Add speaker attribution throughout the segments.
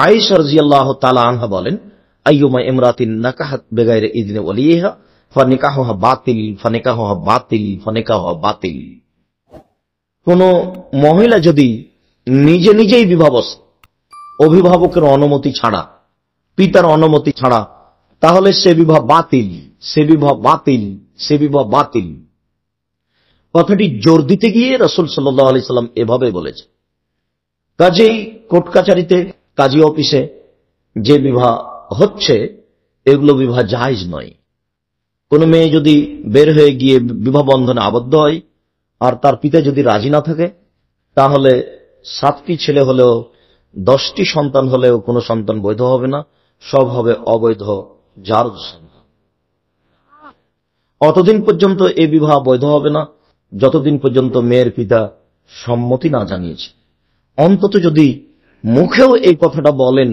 Speaker 1: আয়েশা রাদিয়াল্লাহু তাআলা আনহা বলেন, আইয়ুমা ইমরাতিন নাকাহাত বিগাইরি ইযনি ওয়ালিহা ফানিকাহুহা বাতিল ফানিকাহুহা বাতিল ফানিকাহুহা বাতিল। কোন মহিলা যদি নিজে নিজেই বিবাহবশত, অভিভাবকের অনুমতি ছাড়া, পিতার অনুমতি ছাড়া, তাহলে সে বিবাহ বাতিল, সে বিবাহ বাতিল, সে বিবাহ বাতিল। কথাটি জোর দিতে গিয়ে রাসূল সাল্লাল্লাহু আলাইহি সাল্লাম এভাবে বলেছে। কাজেই কোর্ট কাচারিতে, কাজী অফিসে যে বিবাহ হচ্ছে, এগুলো বিবাহ জায়েজ নয়। কোন মেয়ে যদি বের হয়ে গিয়ে বিবাহ বন্ধনে আবদ্ধ হয় আর তার পিতা যদি রাজি না থাকে, তাহলে 7টি ছেলে হলেও 10টি সন্তান হলেও কোনো সন্তান বৈধ হবে না, সব হবে অবৈধ জার সন্তান। অতদিন পর্যন্ত এই বিবাহ বৈধ হবে না যতদিন পর্যন্ত মেয়ের পিতা সম্মতি না জানিয়েছে। অন্তত যদি মুখেও এই কথাটা বলেন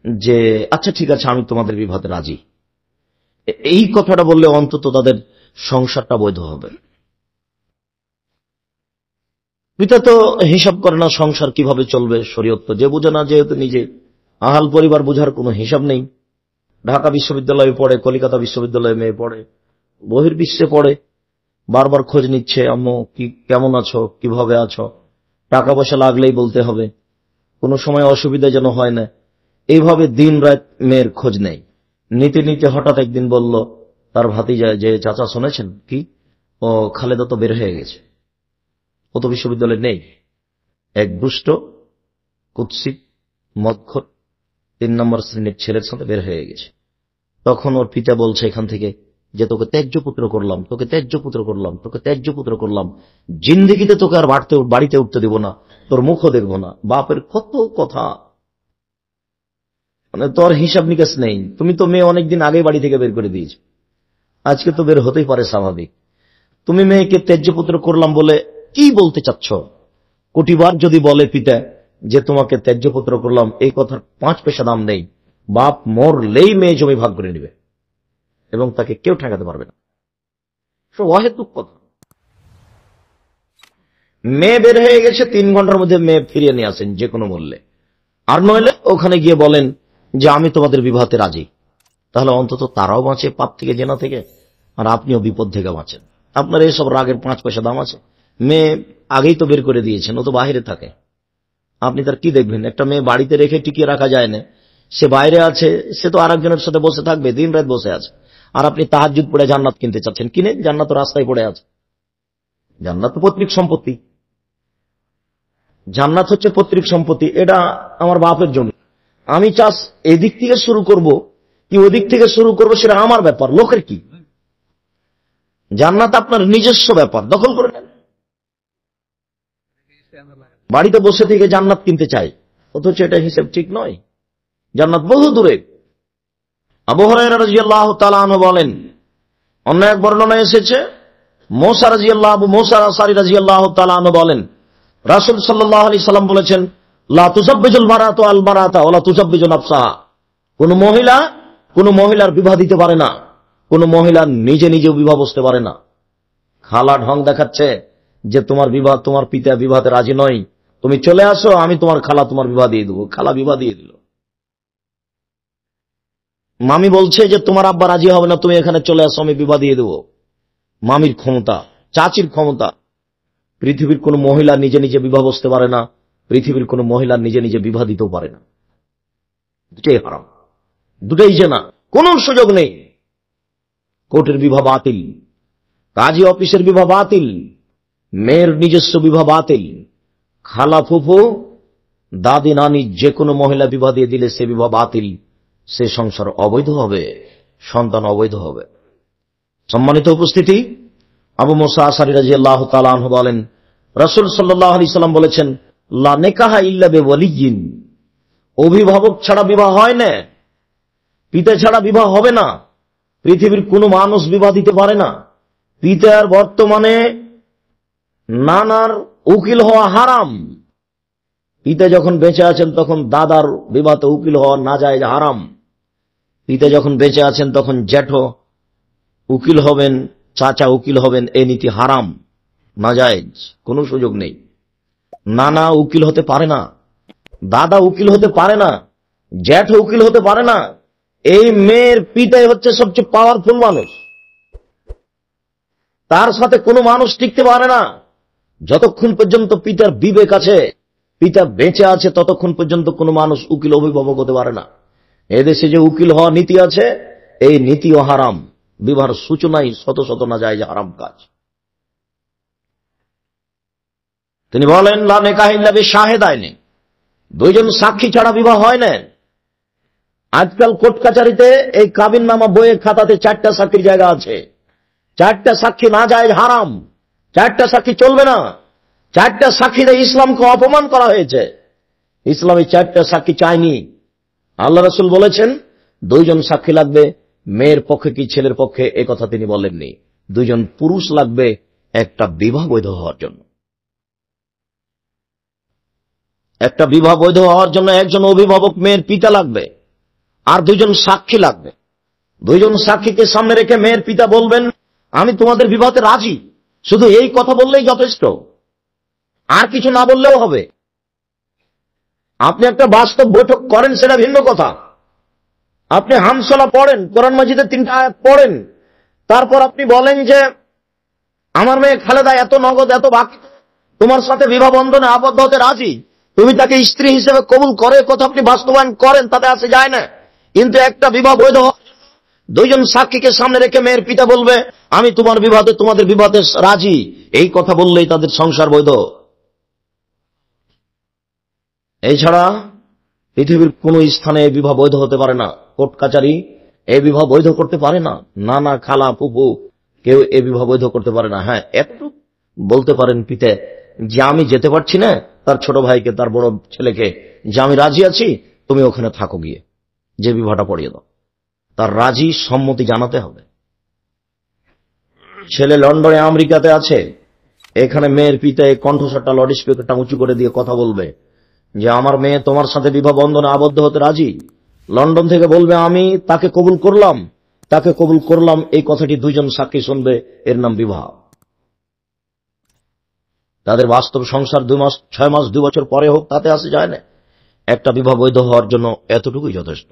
Speaker 1: যে আচ্ছা ঠিক আছে, আমি তোমাদের বিবাহতে রাজি, এই কথাটা বললে অন্তত তাদের সংসারটা বৈধ হবে। পিতা তো হিসাব করে না সংসার কিভাবে চলবে, শরীয়ত তো যে বুঝে না, যেহেতু নিজে আহাল পরিবার বোঝার কোনো হিসাব নেই। ঢাকা বিশ্ববিদ্যালয়ে পড়ে, কলিকাতা বিশ্ববিদ্যালয়ে মেয়ে পড়ে, বহির্বিশ্বে পড়ে, বারবার খোঁজ নিচ্ছে, আম্মু কি কেমন আছো, কিভাবে আছো, টাকা পয়সা লাগলেই বলতে হবে, কোনো সময় অসুবিধা যেন হয় না। এইভাবে দিন রাত মেয়ের খোঁজ নেই। নিতে নিতে হঠাৎ একদিন বলল তার ভাতিজা যে চাচা শুনেছেন কি, ও খালেদা তো বের হয়ে গেছে, ও তো বিশ্ববিদ্যালয়ে নেই। এক দুষ্ট কুৎসিত মদখোর 3 নম্বর শ্রেণীর ছেলের সাথে বের হয়ে গেছে। তখন ওর পিতা বলছে এখান থেকে যে তোকে ত্যায্য পুত্র করলাম, তোকে ত্যায্য পুত্র করলাম, তোকে ত্যায্য পুত্র করলাম, জিন্দেগিতে তোকে আর বাড়িতে উঠতে দিব না, তোর মুখও দেখব না। বাপের কত কথা, মানে তোর হিসাব নিকাশ নেই। তুমি তো মেয়ে অনেকদিন আগে বাড়ি থেকে বের করে দিয়েছ, আজকে তো বের হতেই পারে স্বাভাবিক। তুমি মেয়েকে ত্যায্য পুত্র করলাম বলে কি বলতে চাচ্ছ? কোটিবার যদি বলে পিতা যে তোমাকে ত্যায্য পুত্র করলাম, এই কথার 5 পয়সা দাম নেই। বাপ মরলেই মেয়ে জমি ভাগ করে নেবে এবং তাকে কেউ ঠেকাতে পারবে না। সব অহেতুক কথা। মেয়ে বের হয়ে গেছে, 3 ঘন্টার মধ্যে মেয়ে ফিরিয়ে নিয়ে আসেন যে কোনো মূল্যে, আর নইলে ওখানে গিয়ে বলেন যে আমি তোমাদের বিবাহতে রাজি। তাহলে অন্তত তারাও বাঁচে পাপ থেকে, জেনা থেকে, আর আপনিও বিপদ থেকে বাঁচেন। আপনার এইসব রাগের 5 পয়সা দাম আছে? মেয়ে আগেই তো বের করে দিয়েছেন, ও তো বাইরে থাকে, আপনি তার কি দেখবেন? একটা মেয়ে বাড়িতে রেখে টিকিয়ে রাখা যায় না, সে বাইরে আছে, সে তো আরেকজনের সাথে বসে থাকবে, দিন রাত বসে আছে। আর আপনি তাহাজ্জুদ পড়ে জান্নাত কিনতে চাচ্ছেন, কিনে জান্নাত তো রাস্তায় পড়ে আছে। জান্নাত তো পৈতৃক সম্পত্তি, জান্নাত হচ্ছে পৈতৃক সম্পত্তি, এটা আমার বাপের জমি। আমি চাষ এদিক থেকে শুরু করব কি ওদিক থেকে শুরু করব সেটা আমার ব্যাপার, লোকের কি? জান্নাত আপনার নিজস্ব ব্যাপার, দখল করে নেন। বাড়িতে বসে থেকে জান্নাত কিনতে চাই, অথচ এটা হিসেব ঠিক নয়। জান্নাত বহু দূরে। আবু হুরায়রা রাদিয়াল্লাহু তাআলা আনহু বলেন, অন্য এক বর্ণনায় এসেছে, মুসা আশআরী রাদিয়াল্লাহু তাআলা আনহু বলেন, রাসূল সাল্লাল্লাহু আলাইহি সাল্লাম বলেছেন, লা তুযাব্বিজুল মারাতু আল মারাতা ওয়া লা তুযাব্বিজু নাফসাহা। কোন মহিলার বিবাহ দিতে পারে না, কোন মহিলা নিজে নিজেও বিবাহ বসতে পারে না। খালা ঢং দেখাচ্ছে যে তোমার বিবাহ, তোমার পিতা বিবাহতে রাজি নয়, তুমি চলে আসো, আমি তোমার খালা তোমার বিবাহ দিয়ে দেবো। খালা বিবাহ দিয়ে দিল। মামি বলছে যে তোমার আব্বা রাজি হবে না, তুমি এখানে চলে আসো, আমি বিবাহ দিয়ে দেবো। মামির ক্ষমতা, চাচির ক্ষমতা। পৃথিবীর কোন মহিলা নিজে নিজে বিবাহ বসতে পারে না, পৃথিবীর কোন মহিলা নিজে নিজে বিবাহ দিতেও পারে না। দুটাই হারাম, দুটাই জেনা, কোন সুযোগ নেই। কোর্টের বিবাহ বাতিল, কাজী অফিসের বিবাহ বাতিল, মেয়ের নিজস্ব বিবাহ বাতিল। খালা ফুফু দাদি নানি যে কোনো মহিলা বিবাহ দিয়ে দিলে সে বিবাহ বাতিল, সে সংসার অবৈধ হবে, সন্তান অবৈধ হবে। সম্মানিত উপস্থিতি, আবু মুসা আশআরী রাদিয়াল্লাহু তাআলা আনহু বলেন, রাসূল সাল্লাল্লাহু আলাইহি সাল্লাম বলেছেন, লা নিকাহা ইল্লা বিওয়ালিয়্যিন। অভিভাবক ছাড়া বিবাহ হয় না, পিতা ছাড়া বিবাহ হবে না। পৃথিবীর কোনো মানুষ বিবাহ দিতে পারে না। পিতার বর্তমানে নানার উকিল হওয়া হারাম। পিতা যখন বেঁচে আছেন তখন দাদার বিবাহতে উকিল হওয়া নাজায়েজ, হারাম। পিতা যখন বেঁচে আছেন তখন জ্যাঠো উকিল হবেন, চাচা উকিল হবেন, এই নীতি হারাম, নাজায়েজ, কোনো সুযোগ নেই। নানা উকিল হতে পারে না, দাদা উকিল হতে পারে না, জ্যাঠ উকিল হতে পারে না। এই মেয়ের পিতাই হচ্ছে সবচেয়ে পাওয়ারফুল মানুষ, তার সাথে কোনো মানুষ টিকতে পারে না। যতক্ষণ পর্যন্ত পিতার বিবেক আছে, পিতা বেঁচে আছে, ততক্ষণ পর্যন্ত কোনো মানুষ উকিল অভিভাবক হতে পারে না। এদেশে যে উকিল হওয়া নীতি আছে, এই নীতিও হারাম। বিবাহের সূচনাই শত শত না যায় যে হারাম কাজ। তিনি বলেন, লা নিকাহা ইল্লা বিশাহিদাইনি, দুইজন সাক্ষী ছাড়া বিবাহ হয় না। আজকাল কোর্ট কাচারিতে এই কাবিননামা বইয়ের খাতাতে 4টা সাক্ষীর জায়গা আছে। 4টা সাক্ষী না যায় হারাম, 4টা সাক্ষী চলবে না। 4টা সাক্ষীতে ইসলামকে অপমান করা হয়েছে। ইসলামে 4টা সাক্ষী চায়নি। আল্লাহ রাসূল বলেছেন 2জন সাক্ষী লাগবে, মেয়ের পক্ষে কি ছেলের পক্ষে এ কথা তিনি বলেননি। 2জন পুরুষ লাগবে একটা বিবাহ বৈধ হওয়ার জন্য। একটা বিবাহ বৈধ হওয়ার জন্য একজন অভিভাবক মেয়ের পিতা লাগবে, আর 2জন সাক্ষী লাগবে। 2জন সাক্ষীকে সামনে রেখে মেয়ের পিতা বলবেন, আমি তোমাদের বিবাহতে রাজি। শুধু এই কথা বললেই যথেষ্ট, আর কিছু না বললেও হবে। আপনি একটা বাস্তব বৈঠক করেন, সেটা ভিন্ন কথা। আপনি হামসলা পড়েন, কোরআন মাজিদে 3টা আয়াত পড়েন, তারপর আপনি বলেন যে আমার মেয়ে খালেদা এত নগদ এত বাকি, তোমার সাথে বিবাহ বন্ধনে আবদ্ধ হতে রাজি, তুমি তাকে স্ত্রী হিসেবে কবুল করে কথা আপনি বাস্তবায়ন করেন, তাতে আসে যায় না। কিন্তু একটা বিবাহ বৈধ 2জন সাক্ষীকে সামনে রেখে মেয়ের পিতা বলবে, আমি তোমার বিবাহে তোমাদের বিবাহে রাজি, এই কথা বললেই তাদের সংসার বৈধ। এছাড়া পৃথিবীর কোন স্থানে এই বিবাহ বৈধ হতে পারে না। কোর্ট কাচারি এই বিবাহ বৈধ করতে পারে না। নানা, খালা, ফুফু কেউ এই বিবাহ বৈধ করতে পারে না। হ্যাঁ, একটু বলতে পারেন পিতা যে আমি যেতে পারছি না, তার ছোট ভাইকে, তার বড় ছেলেকে, যে আমি রাজি আছি, তুমি ওখানে থাকো, গিয়ে যে বিবাহটা পড়িয়ে দাও। তার রাজি সম্মতি জানাতে হবে। ছেলে লন্ডনে আমেরিকাতে আছে, এখানে মেয়ের পিতা এই কণ্ঠস্বরটা লাউড স্পিকারটা উঁচু করে দিয়ে কথা বলবে যে আমার মেয়ে তোমার সাথে বিবাহ বন্ধনে আবদ্ধ হতে রাজি। লন্ডন থেকে বলবে আমি তাকে কবুল করলাম, তাকে কবুল করলাম, এই কথাটি 2জন সাক্ষী শুনবে, এর নাম বিবাহ। তাদের বাস্তব সংসার 2 মাস, 6 মাস, 2 বছর পরে হোক, তাতে আসে যায় না। একটা বিবাহ বৈধ হওয়ার জন্য এতটুকুই যথেষ্ট।